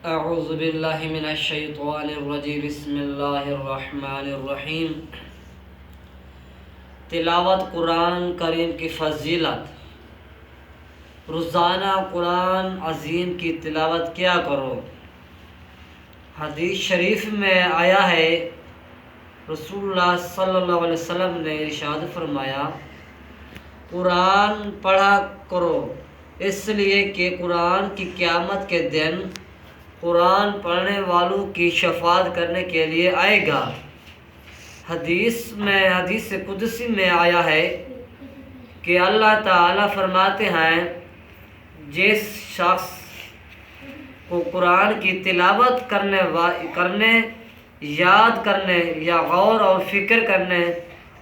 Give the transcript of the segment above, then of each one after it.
اعوذ باللہ من الشیطان الرجیم بسم اللہ الرحمن الرحیم۔ تلاوت قرآن کریم کی فضیلت۔ روزانہ قرآن عظیم کی تلاوت کیا کرو۔ حدیث شریف میں آیا ہے، رسول اللہ صلی اللہ علیہ وسلم نے ارشاد فرمایا، قرآن پڑھا کرو، اس لیے کہ قرآن کی قیامت کے دن قرآن پڑھنے والوں کی شفاعت کرنے کے لیے آئے گا۔ حدیث قدسی میں آیا ہے کہ اللہ تعالیٰ فرماتے ہیں، جس شخص کو قرآن کی تلاوت کرنے یاد کرنے یا غور اور فکر کرنے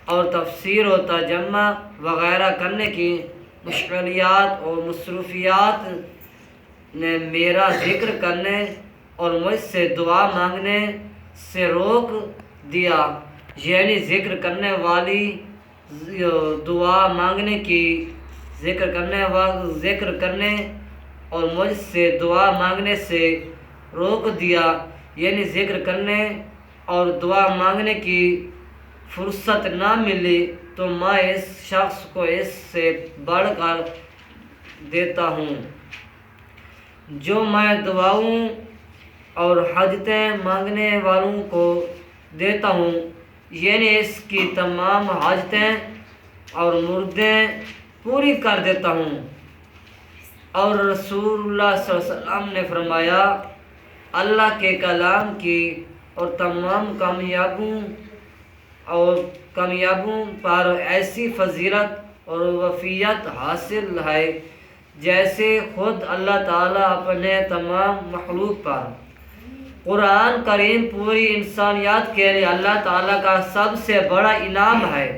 اور تفسیر و ترجمہ وغیرہ کرنے کی مشغولیات اور مصروفیات نے میرا ذکر کرنے اور مجھ سے دعا مانگنے سے روک دیا، یعنی ذکر کرنے اور مجھ سے دعا مانگنے سے روک دیا، یعنی ذکر کرنے اور دعا مانگنے کی فرصت نہ ملی تو میں اس شخص کو اس سے بڑھ کر دیتا ہوں جو میں دعاؤں اور حاجتیں مانگنے والوں کو دیتا ہوں، یعنی اس کی تمام حاجتیں اور مردیں پوری کر دیتا ہوں۔ اور رسول اللہ صلی اللہ علیہ وسلم نے فرمایا، اللہ کے کلام کی اور تمام کامیابوں پر ایسی فضیلت اور وفیت حاصل ہے جیسے خود اللہ تعالیٰ اپنے تمام مخلوق پر۔ قرآن کریم پوری انسانیت کے لیے اللہ تعالیٰ کا سب سے بڑا انعام ہے۔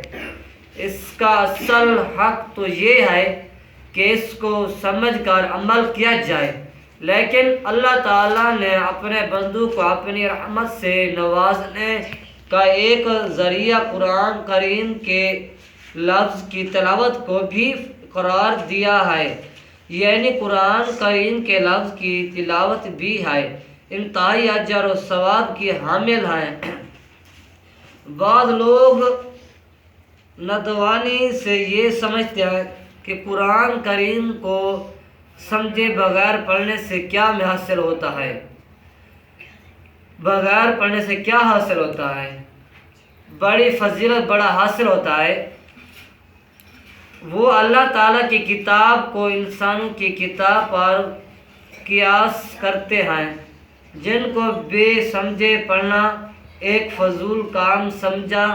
اس کا اصل حق تو یہ ہے کہ اس کو سمجھ کر عمل کیا جائے، لیکن اللہ تعالیٰ نے اپنے بندوں کو اپنی رحمت سے نوازنے کا ایک ذریعہ قرآن کریم کے لفظ کی تلاوت کو بھی قرار دیا ہے، یعنی قرآن کریم کے لفظ کی تلاوت بھی ہے انتہائی اجر و ثواب کی حامل ہے۔ بعض لوگ نادانی سے یہ سمجھتے ہیں کہ قرآن کریم کو سمجھے بغیر پڑھنے سے کیا حاصل ہوتا ہے۔ بغیر پڑھنے سے کیا حاصل ہوتا ہے؟ بڑی فضیلت، بڑا حاصل ہوتا ہے۔ وہ اللہ تعالیٰ کی کتاب کو انسانوں کی کتاب پر قیاس کرتے ہیں، جن کو بے سمجھے پڑھنا ایک فضول کام سمجھا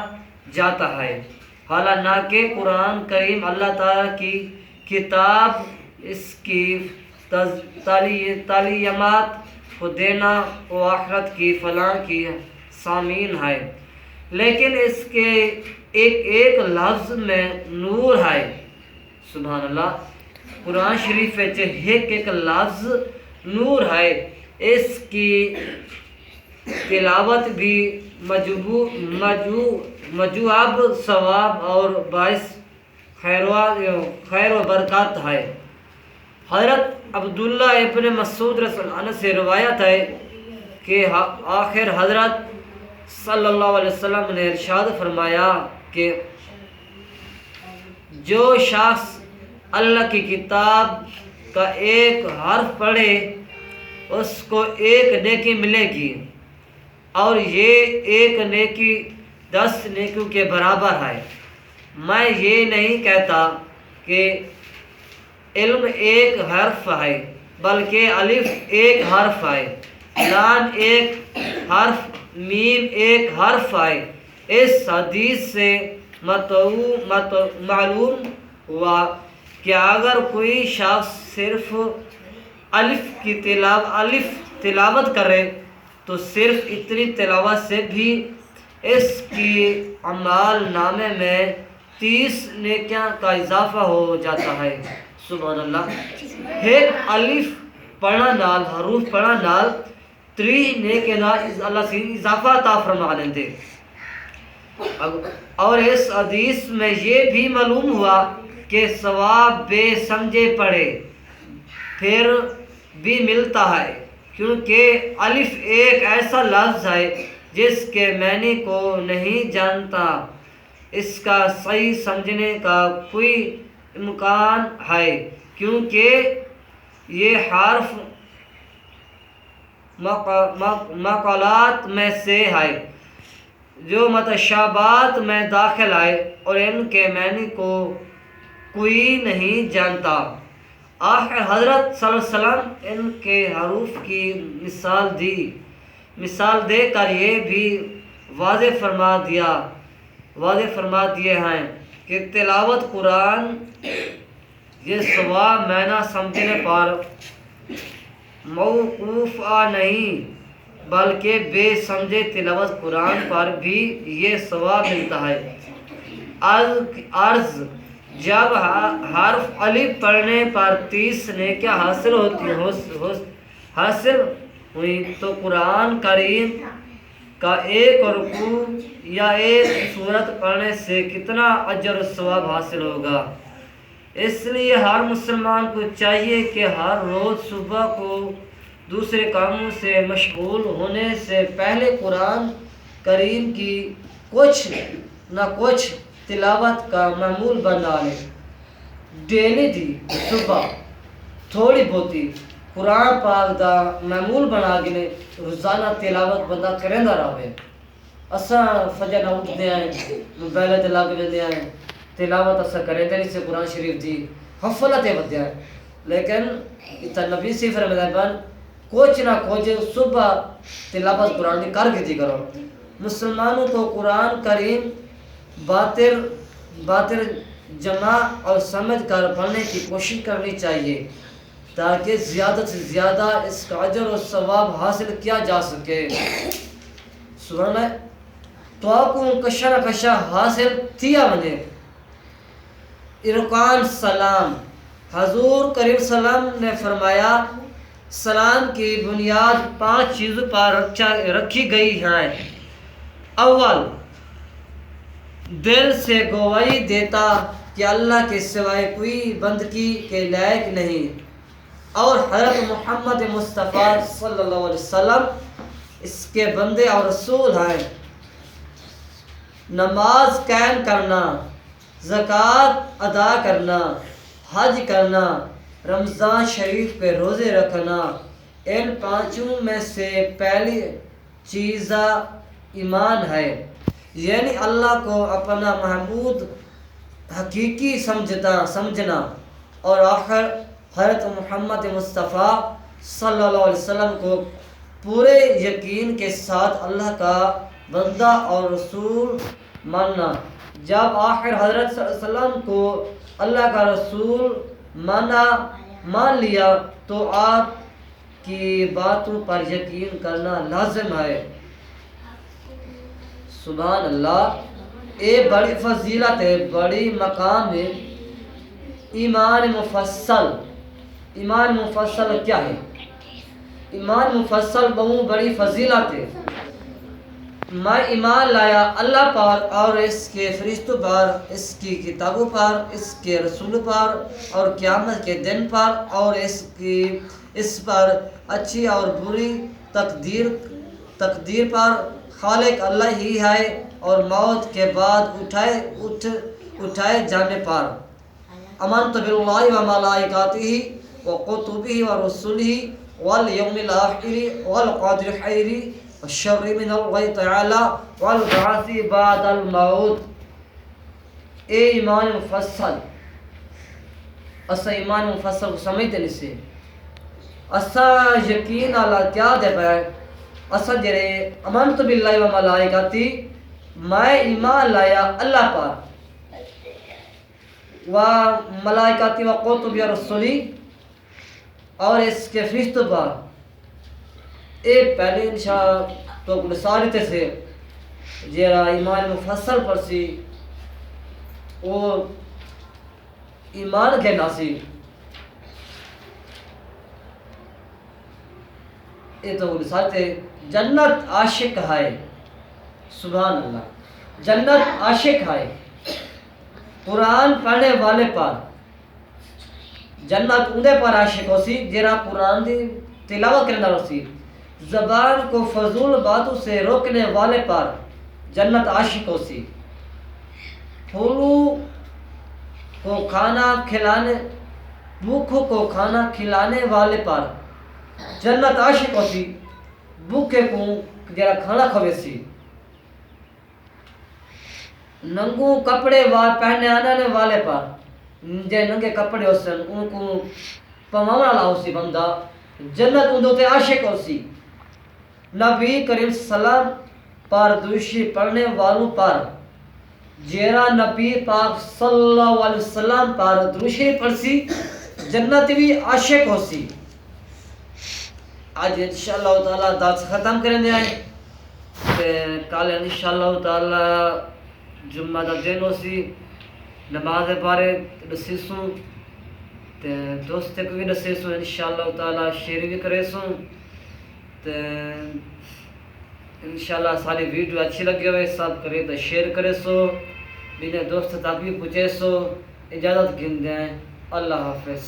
جاتا ہے، حالانکہ قرآن کریم اللہ تعالیٰ کی کتاب اس کی تعلیمات کو دینا و آخرت کی فلاح کی ضامن ہے، لیکن اس کے ایک لفظ میں نور ہے۔ سبحان اللہ، قرآن شریف میں ایک لفظ نور ہے، اس کی تلاوت بھی مجوب ثواب اور باعث خیر و برکات ہے۔ حضرت عبداللہ ابن مسعود رضی اللہ عنہ سے روایت ہے کہ آخر حضرت صلی اللہ علیہ وسلم نے ارشاد فرمایا کہ جو شخص اللہ کی کتاب کا ایک حرف پڑھے اس کو ایک نیکی ملے گی، اور یہ ایک نیکی 10 نیکیوں کے برابر ہے۔ میں یہ نہیں کہتا کہ علم ایک حرف ہے، بلکہ الف ایک حرف ہے، لام ایک حرف، میم ایک حرف ہے۔ اس حدیث سے معلوم ہوا کہ اگر کوئی شخص صرف الف تلاوت کرے تو صرف اتنی تلاوت سے بھی اس کی اعمال نامے میں 30 نیکیاں کا اضافہ ہو جاتا ہے۔ سبحان اللہ، ایک الف پڑھنا نال، حروف پڑھنا نال 3 نیکیاں اللہ سے اضافہ عطا فرما لیندے۔ اور اس حدیث میں یہ بھی معلوم ہوا کہ ثواب بے سمجھے پڑھے پھر بھی ملتا ہے، کیونکہ الف ایک ایسا لفظ ہے جس کے معنی کو نہیں جانتا، اس کا صحیح سمجھنے کا کوئی امکان ہے، کیونکہ یہ حرف مقالات میں سے ہے جو متشابہات میں داخل ہے اور ان کے معنی کو کوئی نہیں جانتا۔ آخر حضرت صلی اللہ علیہ وسلم ان کے حروف کی مثال دے کر یہ بھی واضح فرما دیے ہیں کہ تلاوت قرآن یہ ثواب معنی سمجھنے پر موقوف نہیں، بلکہ بے سمجھے تلاوت قرآن پر بھی یہ ثواب ملتا ہے۔ عرض جب حرف الف پڑھنے پر 30 نیکیاں حاصل ہوئی تو قرآن کریم کا ایک رکوع یا ایک سورت پڑھنے سے کتنا اجر و ثواب حاصل ہوگا۔ اس لیے ہر مسلمان کو چاہیے کہ ہر روز صبح کو دوسرے کاموں سے مشغول ہونے سے پہلے قرآن کریم کی کچھ نہ کچھ تلاوت کا معمول بنا لے۔ ڈیلی دی صبح تھوڑی بہتی قرآن پاک دا معمول بنا کے روزانہ تلاوت بندہ کریندا رہے۔ اساں فجر نہ اٹھتے ہیں موبائل تے لگ ویندے ہیں، تلاوت اساں کریندے نہیں سے قرآن شریف دی غفلت ودیا ہے، لیکن اتنا نبی سی فرمائے کچھ نہ کچھ صبح تلاوت قرآن کی کر کے کرو۔ مسلمانوں کو قرآن کریم باطر جمع اور سمجھ کر پڑھنے کی کوشش کرنی چاہیے تاکہ زیادہ سے زیادہ اس کا اجر و ثواب حاصل کیا جا سکے۔ سبحان اللہ، تو کو کشا نہ کشا حاصل تھیا ونے۔ ارکان سلام، حضور کریم سلام نے فرمایا سلام کی بنیاد 5 چیزوں پر رکھی گئی ہے۔ اول، دل سے گواہی دیتا کہ اللہ کے سوائے کوئی بندگی کے لائق نہیں اور حضرت محمد مصطفیٰ صلی اللہ علیہ وسلم اس کے بندے اور رسول ہیں۔ نماز قائم کرنا، زکوٰۃ ادا کرنا، حج کرنا، رمضان شریف پہ روزے رکھنا، ان 5 میں سے پہلی چیز ایمان ہے، یعنی اللہ کو اپنا معبود حقیقی سمجھنا، اور آخر حضرت محمد مصطفیٰ صلی اللہ علیہ وسلم کو پورے یقین کے ساتھ اللہ کا بندہ اور رسول ماننا۔ جب آخر حضرت صلی اللہ علیہ وسلم کو اللہ کا رسول مان لیا تو آپ کی باتوں پر یقین کرنا لازم ہے۔ سبحان اللہ، یہ بڑی فضیلت ہے، بڑی مقام ہے۔ ایمان مفصل کیا ہے؟ ایمان مفصل بہت بڑی فضیلت ہے۔ میں ایمان لایا اللہ پر اور اس کے فرشتوں پر، اس کی کتابوں پر، اس کے رسولوں پر اور قیامت کے دن پر، اور اس پر اچھی اور بری تقدیر پر، خالق اللہ ہی ہے، اور موت کے بعد اٹھائے جانے پر۔ آمنت باللہ وملائکتہ وکتبہ ورسلہ والیوم الآخر والقدر خیر والشر من اللہ تعالی والبعث بعد الموت۔ اے ایمان مفصل، اسا ایمان مفصل کو سمجھتے نہیں سے، اسا یقین اللہ کیا دے پائے، اسا جرے آمنت باللہ وملائکتہ، میں ایمان لایا اللہ پر، و ملائکتی و کتب یا رسولی، اور اس کے فرشتوں پر۔ ایک پہلے انشاء تو مثالتے سے جیرا ایمان مفصل پر سی وہ ایمان کے ناسی، یہ تو مثالتے جنت عاشق ہے۔ سبحان اللہ، جنت عاشق ہے قرآن پڑھنے والے پر، جنت اندے پر عاشق ہو سی جرا قرآن دی تلاوت کرنے والا سی، زبان کو فضول باتوں سے روکنے والے پر جنت عاشق ہو سی، پھولوں کو کھانا کھلانے بھوکھوں کو کھانا کھلانے والے پر جنت عاشق ہو سی، بھوکے کو جرا کھانا کھوے سی، ننگو کپڑے پہنے آنے والے پر جے ننگے کپڑے ہو سن ان کو پوانا والا ہو سی بندہ جنت اندو تے عاشق ہو سی۔ نبی کریم سلام پر دوشی پڑھنے والوں پر جیرا نبی پاک صلی اللہ علیہ وسلم پر دوشی پڑھ سی جنت بھی عاشق ہو سی۔ آج انشاءاللہ تعالی درس ختم کریں دے آئیں تے کل انشاءاللہ تعالی جمعہ دا دن ہو سی، نماز بارے دسیسوں تے دوست کو بھی دسیسوں انشاءاللہ تعالی شیئر بھی کرے سوں تے انشاءاللہ ساری ویڈیو اچھی لگے ہوئے سب کرے تو شیئر کرے سو، میرے دوست تک بھی پوچھے سو۔ اجازت گن دیں، اللہ حافظ۔